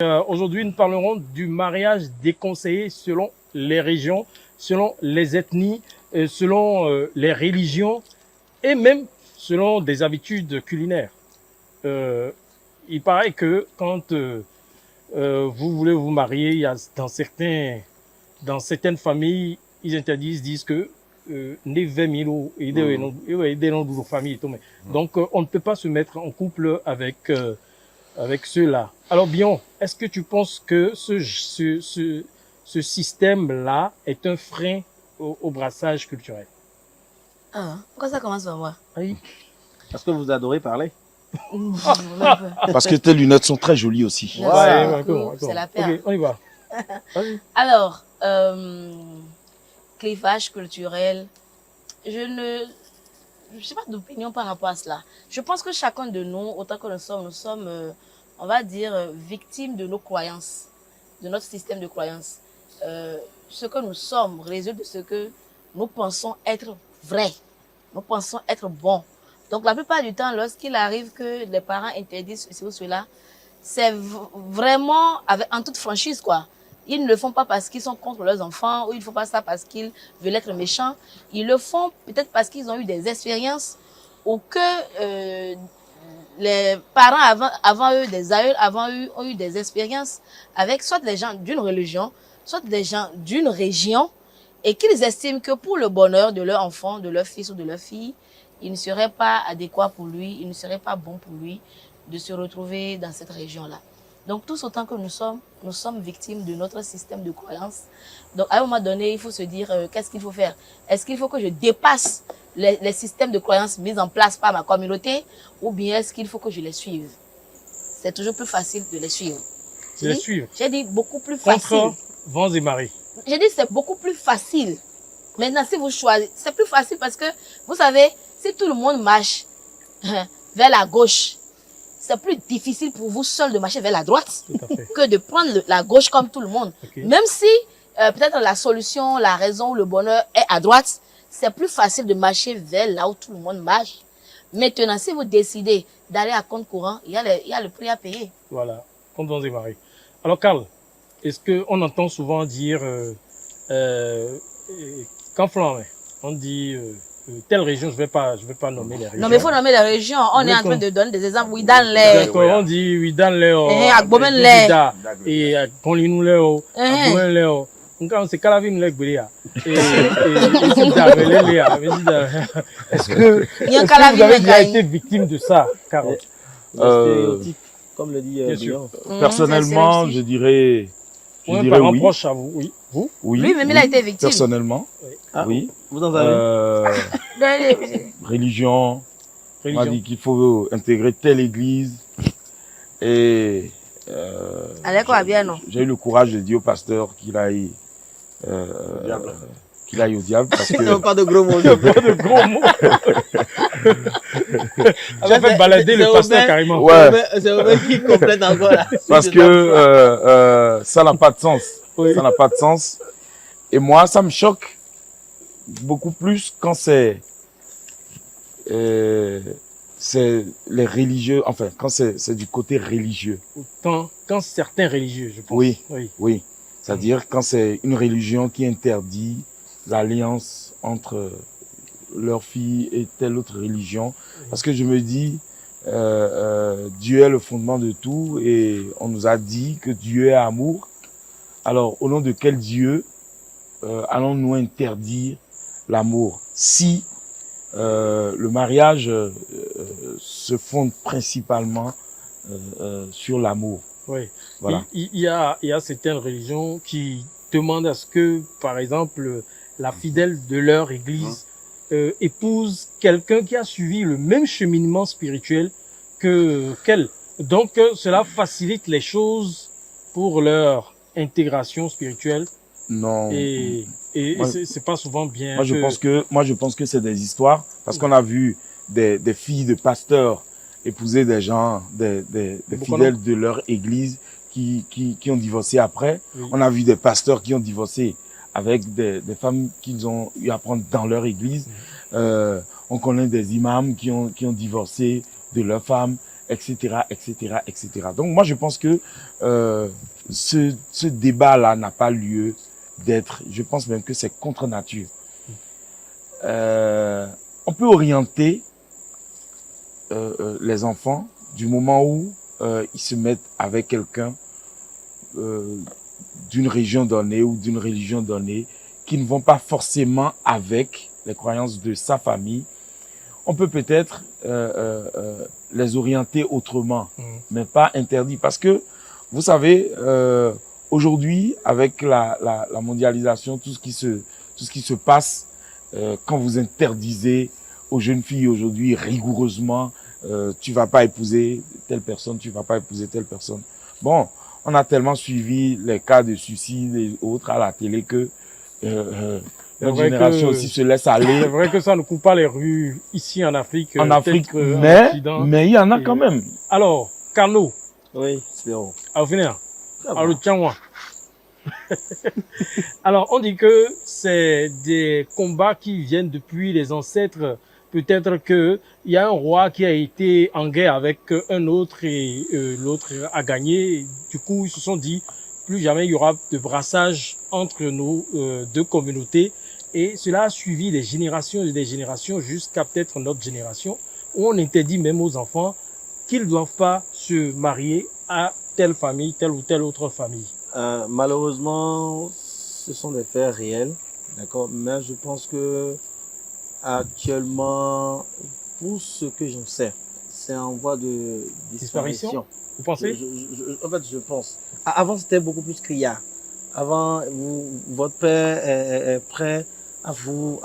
Aujourd'hui, nous parlerons du mariage déconseillé selon les régions, selon les ethnies, selon les religions et même selon des habitudes culinaires. Il paraît que quand vous voulez vous marier, il y a dans certaines familles, ils interdisent, disent que donc on ne peut pas se mettre en couple avec ceux-là. Alors bien, est-ce que tu penses que ce système-là est un frein au brassage culturel? Ah, pourquoi ça commence par moi? Oui. Parce que vous adorez parler. Parce que tes lunettes sont très jolies aussi. Ouais, c'est la paire. Ok, on y va. Alors, clivage culturel, je n'ai pas d'opinion par rapport à cela. Je pense que chacun de nous, autant que nous sommes, on va dire, victimes de nos croyances, de notre système de croyances. Ce que nous sommes résulte de ce que nous pensons être vrai, nous pensons être bon. Donc, la plupart du temps, lorsqu'il arrive que les parents interdisent ceci ou cela, c'est vraiment en toute franchise, quoi. Ils ne le font pas parce qu'ils sont contre leurs enfants ou ils ne font pas ça parce qu'ils veulent être méchants. Ils le font peut-être parce qu'ils ont eu des expériences ou que les parents avant eux, des aïeux avant eux, ont eu des expériences avec soit des gens d'une religion, soit des gens d'une région et qu'ils estiment que pour le bonheur de leur enfant, de leur fils ou de leur fille, il ne serait pas adéquat pour lui, il ne serait pas bon pour lui de se retrouver dans cette région-là. Donc, tous autant que nous sommes victimes de notre système de croyance. Donc, à un moment donné, il faut se dire, qu'est-ce qu'il faut faire? Est-ce qu'il faut que je dépasse les systèmes de croyance mis en place par ma communauté ou bien est-ce qu'il faut que je les suive? C'est toujours plus facile de les suivre. J'ai dit beaucoup plus facile. Contre vents et marées. J'ai dit c'est beaucoup plus facile. Maintenant, si vous choisissez, c'est plus facile parce que, vous savez, si tout le monde marche vers la gauche, c'est plus difficile pour vous seul de marcher vers la droite que de prendre la gauche comme tout le monde. Okay. Même si peut-être la solution, la raison ou le bonheur est à droite, c'est plus facile de marcher vers là où tout le monde marche. Maintenant, si vous décidez d'aller à compte courant, il y a le prix à payer. Voilà, compte vents et marées. Alors, Karl, est-ce qu'on entend souvent dire, qu'en flamand, on dit telle région, je vais pas nommer les régions. Non, mais il faut nommer les régions. On est en train de donner des exemples. Oui, dans les. D'accord, on dit oui, dans les. Agbomen les. Et Konlinou les. Agbomen les. Donc, c'est Calavine les Goulia. Et est-ce que vous avez déjà été victime de ça, Karl? Stéréotype, comme le dit Bion. Personnellement, je dirais oui. Reproche à vous, oui. Vous? Oui. Lui, même il a été victime. Personnellement, oui. Vous en avez religion. On m'a dit qu'il faut intégrer telle église. Et j'ai eu le courage de dire au pasteur qu'il aille au diable. Parce que... Non, pas de gros mots. Pas de gros mots. J'ai fait balader le pasteur carrément. Ouais. C'est vrai qui complète encore là. Parce que ça n'a pas de sens. Oui. Ça n'a pas de sens. Et moi, ça me choque beaucoup plus quand c'est les religieux, enfin, quand c'est du côté religieux. Quand certains religieux, je pense. Oui. C'est-à-dire quand c'est une religion qui interdit l'alliance entre leur fille et telle autre religion. Parce que je me dis, Dieu est le fondement de tout et on nous a dit que Dieu est amour. Alors, au nom de quel Dieu allons-nous interdire l'amour si le mariage se fonde principalement sur l'amour? Oui. Voilà. Il y a certaines religions qui demandent à ce que, par exemple, la fidèle de leur église épouse quelqu'un qui a suivi le même cheminement spirituel qu'elle. Donc, cela facilite les choses pour leur intégration spirituelle. Non. Et c'est pas souvent bien. Moi, je pense que c'est des histoires parce qu'on a vu des filles de pasteurs épouser des gens, des fidèles de leur église qui ont divorcé après. Oui. On a vu des pasteurs qui ont divorcé avec des femmes qu'ils ont eu à prendre dans leur église. On connaît des imams qui ont divorcé de leurs femmes, etc., etc., etc. Donc moi, je pense que ce débat-là n'a pas lieu d'être. Je pense même que c'est contre nature. On peut orienter les enfants du moment où ils se mettent avec quelqu'un d'une région donnée ou d'une religion donnée qui ne vont pas forcément avec les croyances de sa famille. On peut peut-être les orienter autrement, mais pas interdit. Parce que, vous savez, aujourd'hui, avec la mondialisation, tout ce qui se passe, quand vous interdisez aux jeunes filles aujourd'hui rigoureusement, tu vas pas épouser telle personne, tu vas pas épouser telle personne. Bon, on a tellement suivi les cas de suicide et autres à la télé que notre génération aussi se laisse aller. C'est vrai que ça ne coupe pas les rues ici en Afrique. En Afrique, mais il y en a quand même. Alors, Carnot. Oui, c'est bon. Alors, on dit que c'est des combats qui viennent depuis les ancêtres. Peut-être que il y a un roi qui a été en guerre avec un autre et l'autre a gagné. Du coup, ils se sont dit, plus jamais il y aura de brassage entre nos deux communautés. Et cela a suivi des générations et des générations jusqu'à peut-être notre génération, où on interdit même aux enfants qu'ils ne doivent pas se marier à telle famille, telle ou telle autre famille. Malheureusement, ce sont des faits réels, d'accord. Mais je pense que actuellement, pour ce que j'en sais, c'est en voie de disparition. Vous pensez? En fait, je pense. Avant, c'était beaucoup plus criard. Avant, votre père est prêt à vous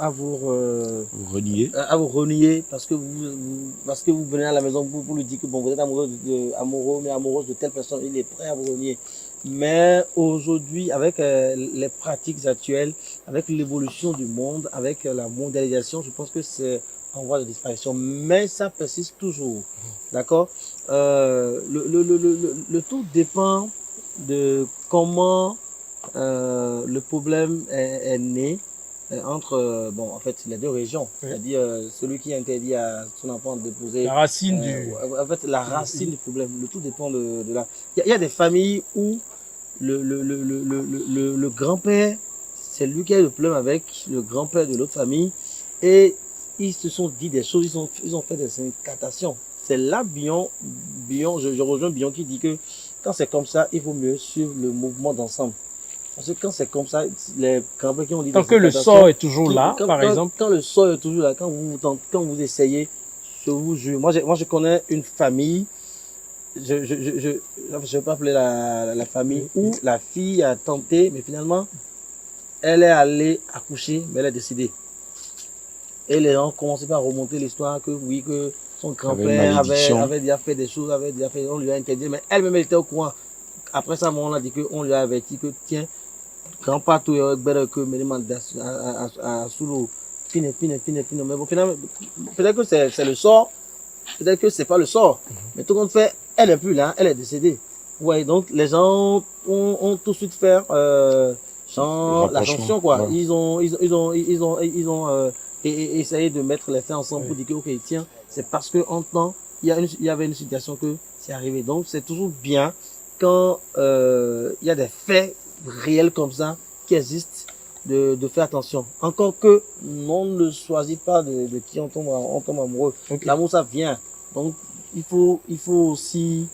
renier. À vous renier parce que vous venez à la maison pour lui dire que bon, vous êtes amoureux, mais amoureuse de telle personne, il est prêt à vous renier. Mais aujourd'hui, avec les pratiques actuelles, avec l'évolution du monde, avec la mondialisation, je pense que c'est en voie de disparition. Mais ça persiste toujours. D'accord? Le tout dépend de comment le problème est né entre en fait les deux régions, oui. C'est-à-dire celui qui interdit à son enfant d'épouser la racine du en fait la racine du problème. Le tout dépend de la. Il y a des familles où le grand-père, c'est lui qui a le problème avec le grand-père de l'autre famille et ils se sont dit des choses, ils ont fait des incantations. C'est là Bion, je rejoins Bion qui dit que quand c'est comme ça, il vaut mieux suivre le mouvement d'ensemble. Parce que quand c'est comme ça, les grands-pères qui ont dit... Tant que le sort est toujours là, par exemple. Quand le sort est toujours là, quand vous essayez, je vous jure. Moi, je connais une famille, je vais pas appeler la famille, où la fille a tenté, mais finalement, elle est allée accoucher, mais elle est décédée. Et les gens commençaient par remonter l'histoire que oui, que son grand-père avait déjà fait des choses, on lui a interdit, mais elle-même était au courant. Après ça, on a dit qu'on lui a averti que tiens, grand-père, tout est bien que me demande à sous l'eau, fine. Mais bon, finalement, peut-être que c'est le sort, peut-être que c'est pas le sort. Mais tout le monde fait, elle est plus là, elle est décédée. Ouais, donc les gens ont tout de suite fait l'attention, quoi. Ouais. Ils ont essayé de mettre les faits ensemble pour dire que, ok, tiens, c'est parce que en temps, il y avait une situation que c'est arrivé. Donc, c'est toujours bien quand il y a des faits réels comme ça qui existent, de faire attention. Encore que on ne choisit pas de qui on tombe amoureux. Okay. L'amour, ça vient. Donc, il faut aussi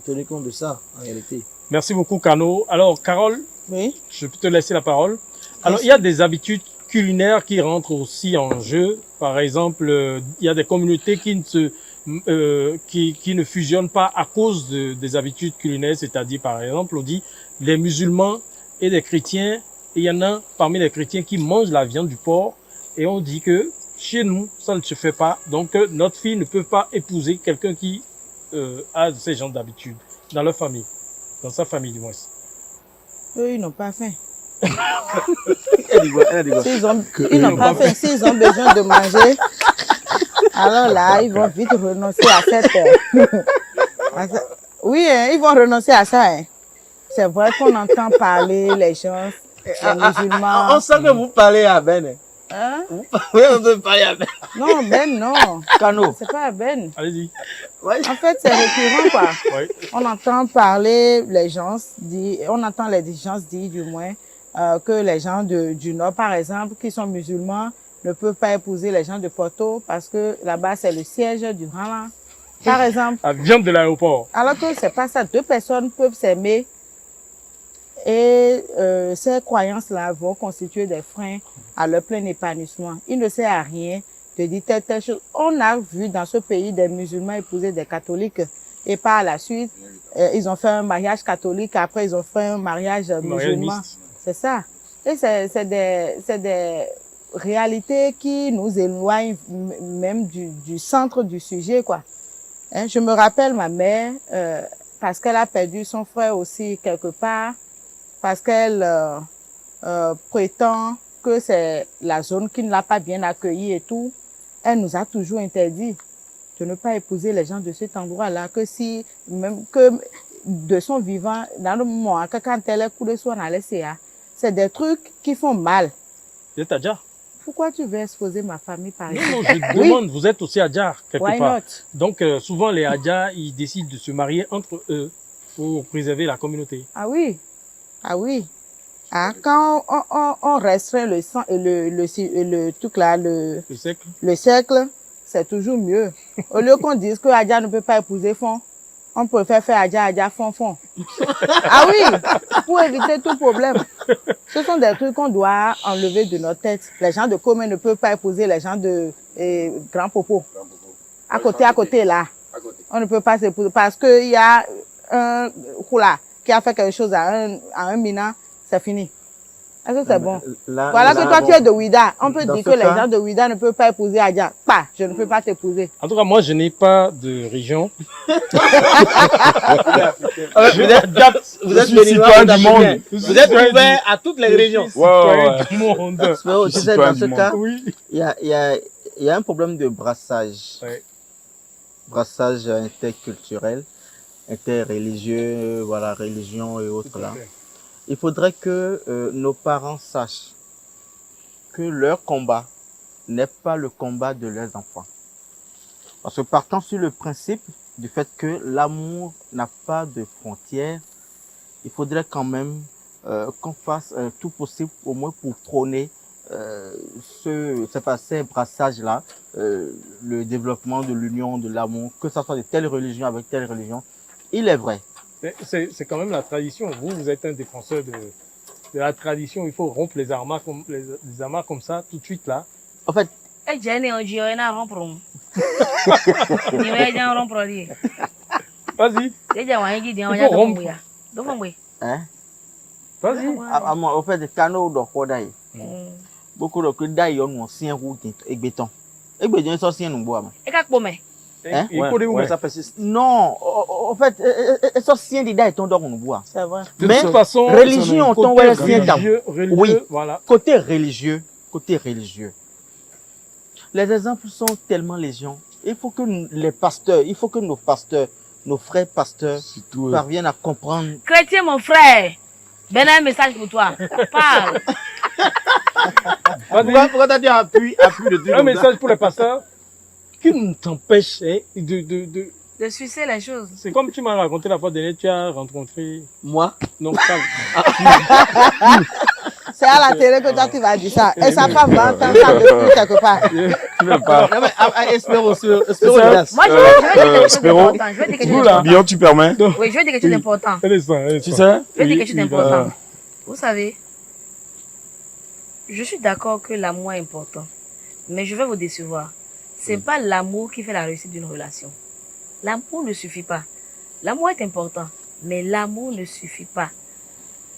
tenir compte de ça, en réalité. Merci beaucoup, Kano. Alors, Carole, oui, je peux te laisser la parole. Alors, il y a des habitudes culinaires qui rentrent aussi en jeu. Par exemple, il y a des communautés qui ne fusionnent pas à cause des habitudes culinaires, c'est-à-dire, par exemple, on dit les musulmans et les chrétiens, et il y en a parmi les chrétiens qui mangent la viande du porc, et on dit que chez nous, ça ne se fait pas, donc notre fille ne peut pas épouser quelqu'un qui a ces genres d'habitudes dans leur famille, dans sa famille du moins. Eux, ils n'ont pas faim. Ils n'ont pas faim. S'ils ont besoin de manger, alors là, ils vont vite renoncer à cette... Oui, hein, ils vont renoncer à ça. Hein. C'est vrai qu'on entend parler les gens, les musulmans. On sent que vous parlez à Ben. Hein? Oui, on peut parler à Ben. Non, Ben, non. Cano. C'est pas Ben. Allez-y. Ouais. En fait, c'est récurrent, quoi. Ouais. On entend parler, les gens disent, on entend les gens dire, du moins, que les gens du Nord, par exemple, qui sont musulmans, ne peuvent pas épouser les gens de Porto parce que là-bas, c'est le siège du Rama. Par exemple. La viande de l'aéroport. Alors que c'est pas ça. Deux personnes peuvent s'aimer et ces croyances-là vont constituer des freins à leur plein épanouissement. Il ne sert à rien de dire telle chose. On a vu dans ce pays des musulmans épouser des catholiques et par la suite, ils ont fait un mariage catholique, après ils ont fait un mariage musulman. mixte. C'est ça. Et c'est des réalités qui nous éloignent même du centre du sujet, quoi. Hein, je me rappelle ma mère, parce qu'elle a perdu son frère aussi quelque part, parce qu'elle prétend que c'est la zone qui ne l'a pas bien accueillie et tout, elle nous a toujours interdit de ne pas épouser les gens de cet endroit-là, que si, même que de son vivant, dans le moment, que quand elle est coulée sur la CA, c'est des trucs qui font mal. Vous êtes Adja? Pourquoi tu veux exposer ma famille par Non, exemple? non, je demande, vous êtes aussi Adja, quelque Why part. not? Donc, souvent, les Adja, ils décident de se marier entre eux pour préserver la communauté. Ah oui, ah oui. Ah, quand on restreint le sang et le truc là, Le siècle. le cercle, c'est toujours mieux. Au lieu qu'on dise que Adja ne peut pas épouser Fond, on préfère faire Adja, Fond. Ah oui, pour éviter tout problème. Ce sont des trucs qu'on doit enlever de notre tête. Les gens de Comé ne peuvent pas épouser les gens de Grand Popo. À côté là. On ne peut pas s'épouser parce qu'il y a un Khoula qui a fait quelque chose à un Mina, c'est fini. Est-ce que c'est bon? Voilà que toi tu es de Ouida. On peut dire que les gens de Ouida ne peuvent pas épouser Adja. Pas, je ne peux pas t'épouser. En tout cas, moi, je n'ai pas de région. Vous êtes suis citoyen du monde. Vous êtes ouvert à toutes les régions. Ouais. Du monde. Spéro, tu sais, dans ce cas, Oui. il y a un problème de brassage. Ouais. Brassage interculturel, interreligieux, voilà, religion et autres là. Il faudrait que nos parents sachent que leur combat n'est pas le combat de leurs enfants. Parce que partant sur le principe du fait que l'amour n'a pas de frontières, il faudrait quand même qu'on fasse tout possible au moins pour prôner ces brassages-là, le développement de l'union, de l'amour, que ce soit de telle religion avec telle religion. Il est vrai. C'est quand même la tradition. Vous êtes un défenseur de la tradition. Il faut rompre les amarres comme ça, tout de suite là. En fait, Eh, Jenny, on dit, on a rompre. Il va y avoir rompre. Vas-y, Il y a un guide, on Il faut rompre. hein, vas-y. au fait, de canaux de Kodaï, beaucoup de Kodaï ont ancien route et béton. Et béton, c'est ancien nous bois. Et qu'à quoi, Hein? Il faut Ouais. ça persiste. Non, en fait, c'est ancien des daïs, on nous boit. C'est vrai. De Mais toute façon, religion, côté ton ouais, c'est un religieux, Oui. voilà. Côté religieux, les exemples sont tellement légion. Il faut que les pasteurs, il faut que nos pasteurs, nos frères pasteurs Surtout, parviennent à comprendre. Chrétien, mon frère, ben un message pour toi. Parle. Vas-y. Pourquoi t'as dit appui de trucs Un comme ça? message pour les pasteurs qui ne t'empêche de... De sucer les choses. C'est comme tu m'as raconté la fois dernière, tu as rencontré... Moi? Non, pas... C'est à la télé que toi tu vas dire ça. Et sa femme va entendre ça depuis quelque part. tu veux pas. Non, mais espérons, ça. Moi, je vais dire quelque chose Spéro. d'important. Je vais dire quelque chose Vous, là. d'important. Bien, tu permets. Oui, je vais dire quelque chose d'important. Elle est ça, Tu sais? Je vais dire quelque chose Oui, d'important. Vous savez, je suis d'accord que l'amour est important. Mais je vais vous décevoir. C'est pas l'amour qui fait la réussite d'une relation. L'amour ne suffit pas. L'amour est important, mais l'amour ne suffit pas.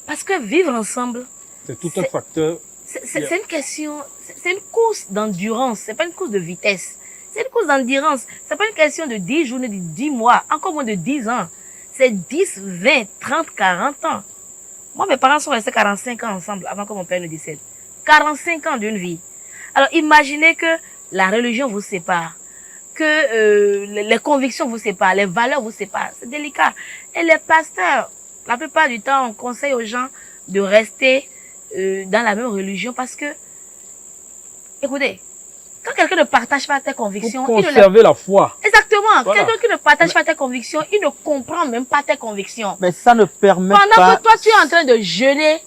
Parce que vivre ensemble, C'est tout un facteur. c'est une question, c'est une course d'endurance, c'est pas une course de vitesse. C'est une course d'endurance. C'est pas une question de 10 journées, de 10 mois, encore moins de 10 ans. C'est 10, 20, 30, 40 ans. Moi, mes parents sont restés 45 ans ensemble avant que mon père ne décède. 45 ans d'une vie. Alors, imaginez que la religion vous sépare, que les convictions vous séparent, les valeurs vous séparent. C'est délicat. Et les pasteurs, la plupart du temps, on conseille aux gens de rester dans la même religion parce que écoutez, quand quelqu'un ne partage pas tes convictions, Pour il ne les- conserver la foi. Exactement. Voilà. Quelqu'un qui ne partage pas tes convictions, il ne comprend même pas tes convictions. Mais ça ne permet Pendant pas. que toi, tu es en train de jeûner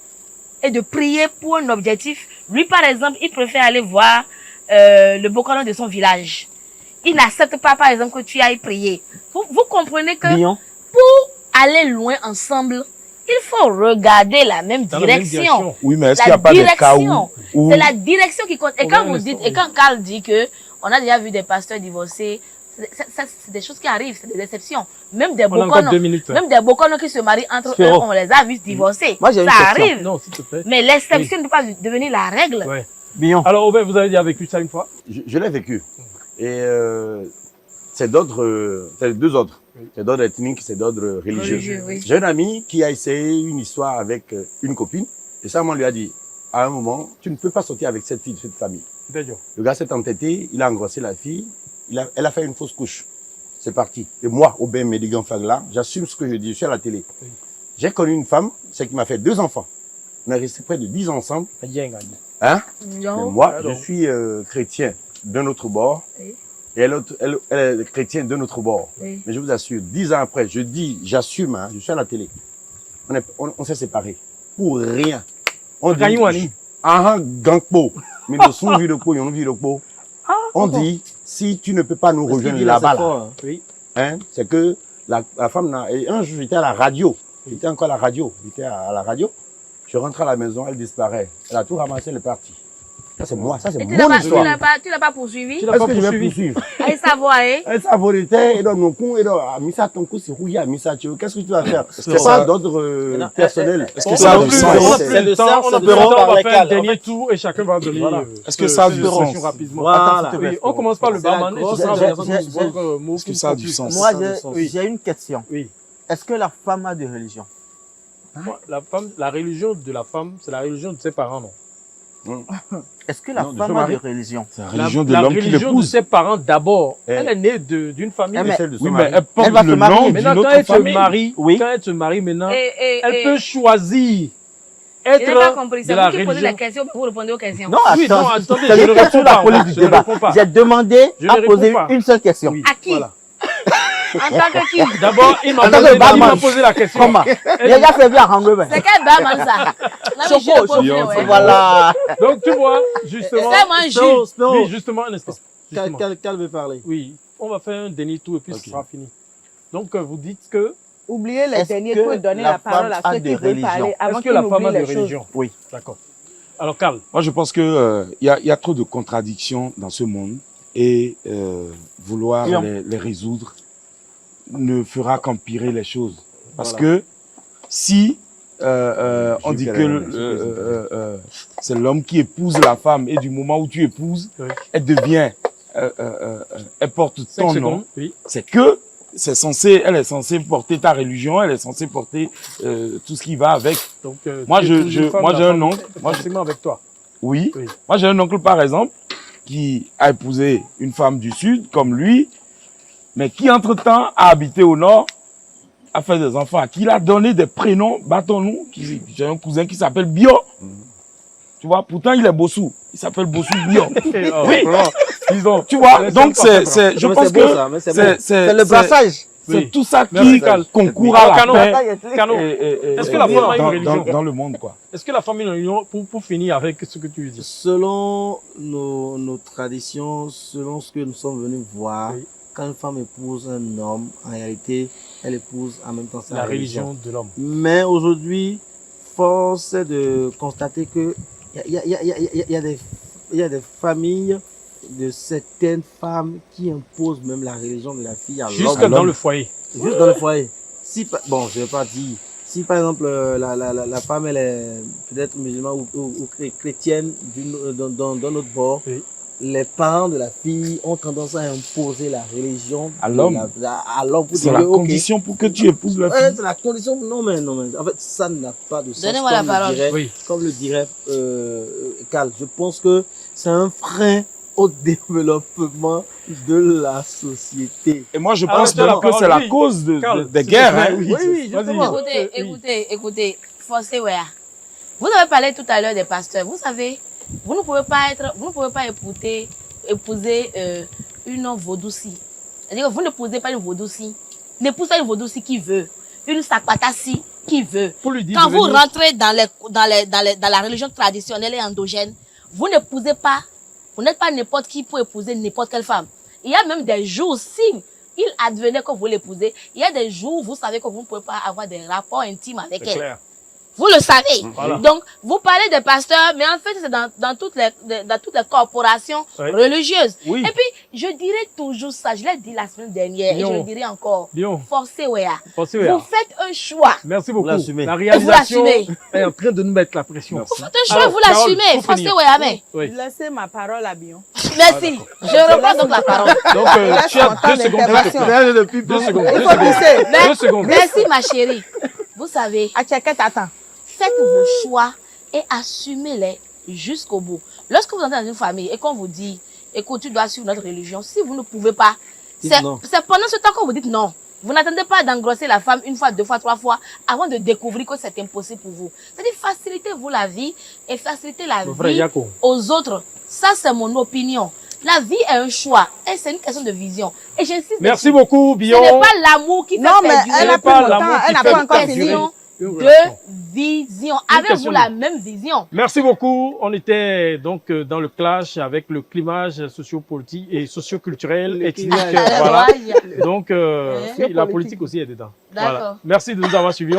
et de prier pour un objectif, lui, par exemple, il préfère aller voir le Bokono de son village. Il n'accepte pas, par exemple, que tu ailles prier. Vous comprenez que Bignon. pour aller loin ensemble, il faut regarder la même Dans la même direction. Oui, mais est-ce La qu'il n'y a pas des cas direction. où C'est la direction qui compte. Et On quand va vous rester- dites, et quand Carl dit que on a déjà vu des pasteurs divorcés, c'est des choses qui arrivent, c'est des déceptions. Même des On a encore 2 Bokono, minutes. même des Bokono qui se marient entre eux, Spiro. on les a vus divorcer. Moi, j'ai une Ça question. arrive. Non, s'il te plaît. Mais l'exception ne peut pas devenir la règle. Ouais. Bignon. Alors, Aubin, vous avez déjà vécu ça une fois? Je l'ai vécu. Et c'est d'autres, c'est deux autres. Oui. C'est d'autres ethniques, c'est d'autres religieux. Religieux, oui. J'ai un ami qui a essayé une histoire avec une copine. Et ça, on lui a dit, à un moment, tu ne peux pas sortir avec cette fille de cette famille. D'ailleurs. Le gars s'est entêté, il a engrossé la fille, elle a fait une fausse couche. C'est parti. Et moi, Aubin Médigan Fagla, j'assume ce que je dis, je suis à la télé. Oui. J'ai connu une femme, c'est qui m'a fait 2 enfants. On est resté près de 10 ans ensemble. Bien gagné. Hein? Mais Non. moi, Alors. je suis chrétien d'un autre bord. Oui. Et elle est chrétienne d'un autre bord. Oui. Mais je vous assure, 10 ans après, je dis, j'assume, hein, je suis à la télé. On s'est séparés. Pour rien. On dit, Gagnons, Annie. gangpo. Mais le son vu le pot, on vit le pot. On dit, si tu ne peux pas nous rejoindre là-bas, là, Oui. hein, c'est que la femme n'a, et un jour, j'étais à la radio. J'étais encore à la radio. J'étais à la radio. Je rentre à la maison, elle disparaît. Elle a tout ramassé, elle est partie. Ça, c'est moi. Ça, c'est Et tu mon l'as histoire. pas poursuivi? Tu l'as Est-ce pas que je vais poursuivi? poursuivre? Allez savoir, hein? Elle s'est volonté, et dans mon con, et dans, Missa, ton coup, c'est rouillé, Missa, qu'est-ce que tu vas faire? C'est que pas ça- d'ordre personnel. Est-ce que ça a du sens? On n'a C'est plus de le temps, ça, on c'est a de plus le ça, temps, on par va les faire un cales. dernier tour et chacun va donner Voilà. Est-ce que ça a du sens sens? rapidement. Voilà. Oui, on commence par le C'est la barman et grosse- ce sera j'ai- votre mot Est-ce que qui ça a du conclut. sens? Moi, Oui. j'ai une question. Oui. Est-ce que la femme a de religion? Moi, la religion de la femme, c'est la religion de ses parents, non? Est-ce que la Non, de femme son a mari. de religion? C'est la religion de La l'homme qui religion de l'épouse. ses parents d'abord. Eh. Elle est née d'une famille. Eh, mais- Celle de son Oui, mais mari. elle porte Elle va le se marier. nom Maintenant, d'une quand autre elle se famille. marie, Oui. quand elle se marie maintenant, elle Et peut choisir je n'ai pas être compris. de C'est la vous qui posez la religion. question, vous répondez aux questions. Non, Oui, attends. non, attendez, c'est je une ne question réponds la pas, police moi, du je ne débat. réponds pas. J'ai demandé Je ne à réponds poser pas. une seule question. Oui, À qui? voilà. En tant que qui? D'abord, il m'a En tant que posé, barman. la question. Comment? Il a déjà fait bien à Rangouin. C'est quel barman ça? Non, mais je Choco, le confie, Choco, ouais. voilà. Donc, tu vois, justement. C'est moi un jus. Oui, justement, un instant. Justement. Quel veut parler? Oui, on va faire un dernier tour et puis Ok. ce sera fini. Donc, vous dites que Oubliez les Est-ce derniers que pour donner la la parole femme à a ceux de qui veulent religion? parler avant est-ce que qu'ils la femme a n'oublient des les choses. religions? Oui. D'accord. Alors, Karl, Moi, je pense que il y a trop de contradictions dans ce monde et vouloir Non. les résoudre ne fera qu'empirer les choses. Parce Voilà. que si on dit J'ai que fait c'est l'homme qui épouse la femme et du moment où tu épouses, Oui. elle devient, elle porte 5 ton nom. secondes. Oui. C'est que elle est censée porter ta religion, elle est censée porter tout ce qui va avec. Donc, Moi, tu je- épouses je- une femme, moi, la j'ai un femme oncle. est Moi, je- forcément avec toi. Oui. Oui. Moi, j'ai un oncle, par exemple, qui a épousé une femme du Sud, comme lui, mais qui, entre-temps, a habité au Nord, a fait des enfants, à qui il a donné des prénoms, battons-nous. J'ai un cousin qui s'appelle Bio. Tu vois, pourtant, il est Bossou. Il s'appelle Bossou Bio. Oui. Disons, tu vois, Laisse donc pas je Mais pense c'est beau, que ça, mais c'est beau. C'est le brassage. c'est Oui. tout ça Merci, qui Karl. concourt Alors, à Canon, la paix. Canon, est-ce que la femme a une dans- religion? dans le monde, quoi. Est-ce que la femme a une religion, pour finir avec ce que tu dis? Selon nos traditions, selon ce que nous sommes venus voir, Oui. quand une femme épouse un homme, en réalité, elle épouse en même temps sa La religion. religion de l'homme. Mais aujourd'hui, force est de constater que il y a des familles de certaines femmes qui imposent même la religion de la fille à Jusque l'homme. dans le foyer. Juste dans le foyer. Si, bon, je vais pas dire. Si par exemple la femme elle est peut-être musulmane ou chrétienne dans notre bord, Oui. les parents de la fille ont tendance à imposer la religion À de l'homme. à l'homme pour C'est dire la que, ok, condition pour que tu épouses la ouais, fille. c'est la condition. Non mais en fait ça n'a pas de sens. Donnez-moi la comme le parole. dirait- Oui. Comme le dirait Karl. Je pense que c'est un frein au développement de la société. Et moi, je Alors, pense tu as la même que c'est parole, la oui. cause Karl, des s'il te guerres. plaît, Hein. oui. Oui, Vas-y. justement. Écoutez, Oui. écoutez, forcez, ouais. Vous avez parlé tout à l'heure des pasteurs. Vous savez, vous ne pouvez pas épouser une vaudoucie. C'est-à-dire que vous ne posez pas une vaudoucie. N'épousez pas une vaudoucie qui veut. Une sakpatassi qui veut. Pour lui dire Quand de vous venir. rentrez dans la religion traditionnelle et endogène, vous n'épousez pas, vous n'êtes pas n'importe qui pour épouser n'importe quelle femme. Il y a même des jours, si il advenait que vous l'épousez, il y a des jours où vous savez que vous ne pouvez pas avoir des rapports intimes avec C'est elle. clair. Vous le savez. Voilà. Donc, vous parlez des pasteurs, mais en fait, c'est dans toutes les corporations Oui. religieuses. Oui. Et puis, je dirais toujours ça. Je l'ai dit la semaine dernière et je Bien. le dirai encore. Bien. Forcez, ouais. Pensez, Vous ouais. faites un choix. Merci beaucoup. l'assumez. La réalisation l'assumez. est en train de nous mettre la pression. Vous faites un choix, Alors, vous Carole, l'assumez. pour Forcez, finir. ouais, amen. Oui. Laissez ma parole à Bion. Merci. Je reprends donc la parole. Donc, Laisse tu as mon temps 2 secondes. d'intervention. Rien depuis Deux secondes. Il Deux faut secondes. pisser. 2 secondes. Merci, ma chérie. Vous savez, À Tchèquette, attends. faites vos choix et assumez-les jusqu'au bout. Lorsque vous entrez dans une famille et qu'on vous dit, écoute, tu dois suivre notre religion, si vous ne pouvez pas, Dites c'est non. pendant ce temps que vous dites non. Vous n'attendez pas d'engrosser la femme 1 fois, 2 fois, 3 fois avant de découvrir que c'est impossible pour vous. C'est-à-dire, facilitez-vous la vie et facilitez la Mon frère vie Yako. aux autres. Ça, c'est mon opinion. La vie est un choix et c'est une question de vision. Et j'insiste Merci dessus. beaucoup, Ce Bion. n'est pas l'amour qui fait Non, mais perdurer. elle n'est a pas pris mon l'amour temps. qui Elle n'a fait pas encore perdurer. fini. Une de relation. vision. Une Avez-vous question la de- même vision? Merci beaucoup. On était donc dans le clash avec le clivage sociopolitique et socioculturel, ethnique. Voilà. Donc, Ouais. oui, la politique aussi est dedans. D'accord. Voilà. Merci de nous avoir suivis.